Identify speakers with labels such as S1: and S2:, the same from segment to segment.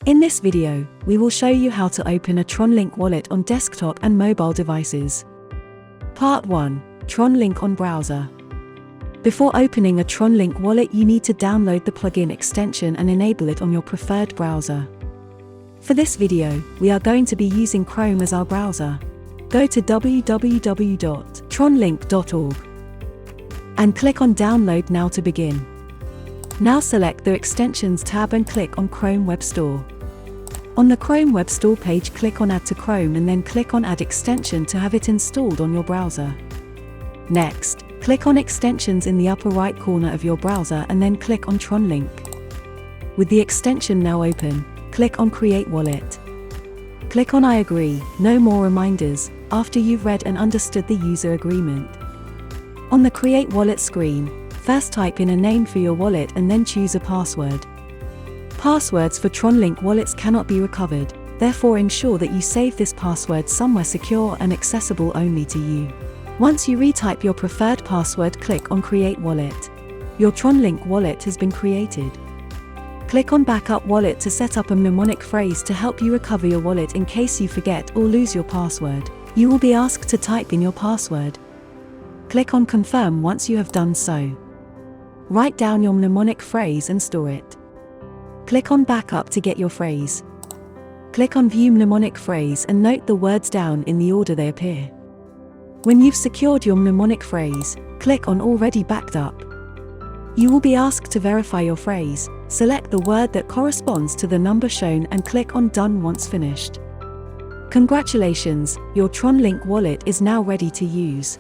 S1: In this video, we will show you how to open a TronLink wallet on desktop and mobile devices. Part 1. TronLink on browser. Before opening a TronLink wallet, you need to download the plugin extension and enable it on your preferred browser. For this video, we are going to be using Chrome as our browser. Go to www.tronlink.org and click on Download Now to begin. Now select the Extensions tab and click on Chrome Web Store. On the Chrome Web Store page, click on Add to Chrome and then click on Add Extension to have it installed on your browser. Next, click on Extensions in the upper right corner of your browser and then click on TronLink. With the extension now open, click on Create Wallet. Click on I agree, no more reminders, after you've read and understood the user agreement. On the Create Wallet screen, first type in a name for your wallet and then choose a password. Passwords for TronLink wallets cannot be recovered, therefore ensure that you save this password somewhere secure and accessible only to you. Once you retype your preferred password, click on Create Wallet. Your TronLink wallet has been created. Click on Backup Wallet to set up a mnemonic phrase to help you recover your wallet in case you forget or lose your password. You will be asked to type in your password. Click on Confirm once you have done so. Write down your mnemonic phrase and store it. Click on Backup to get your phrase. Click on View Mnemonic Phrase and note the words down in the order they appear. When you've secured your mnemonic phrase, click on Already Backed Up. You will be asked to verify your phrase. Select the word that corresponds to the number shown and click on Done once finished. Congratulations, your TronLink wallet is now ready to use.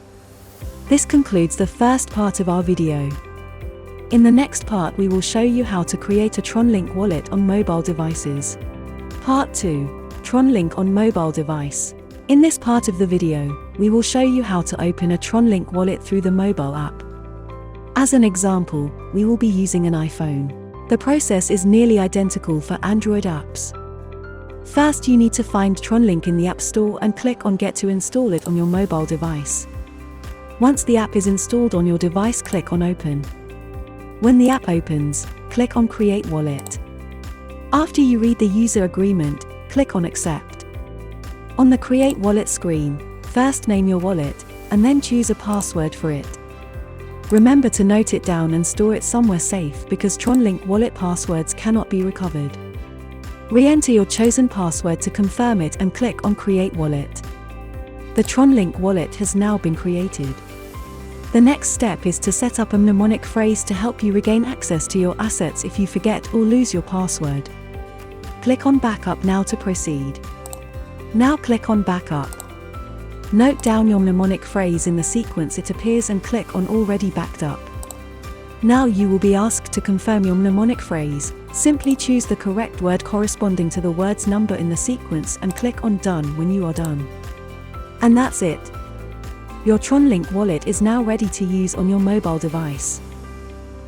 S1: This concludes the first part of our video. In the next part, we will show you how to create a TronLink wallet on mobile devices. Part 2. TronLink on mobile device. In this part of the video, we will show you how to open a TronLink wallet through the mobile app. As an example, we will be using an iPhone. The process is nearly identical for Android apps. First, you need to find TronLink in the App Store and click on Get to install it on your mobile device. Once the app is installed on your device, click on Open. When the app opens, click on Create Wallet. After you read the user agreement, click on Accept. On the Create Wallet screen, first name your wallet, and then choose a password for it. Remember to note it down and store it somewhere safe because TronLink wallet passwords cannot be recovered. Re-enter your chosen password to confirm it and click on Create Wallet. The TronLink wallet has now been created. The next step is to set up a mnemonic phrase to help you regain access to your assets if you forget or lose your password. Click on Backup now to proceed. Now click on Backup. Note down your mnemonic phrase in the sequence it appears and click on Already Backed Up. Now you will be asked to confirm your mnemonic phrase. Simply choose the correct word corresponding to the word's number in the sequence and click on Done when you are done. And that's it. Your TronLink wallet is now ready to use on your mobile device.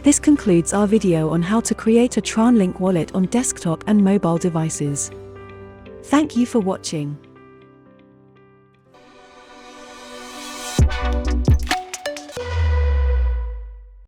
S1: This concludes our video on how to create a TronLink wallet on desktop and mobile devices. Thank you for watching.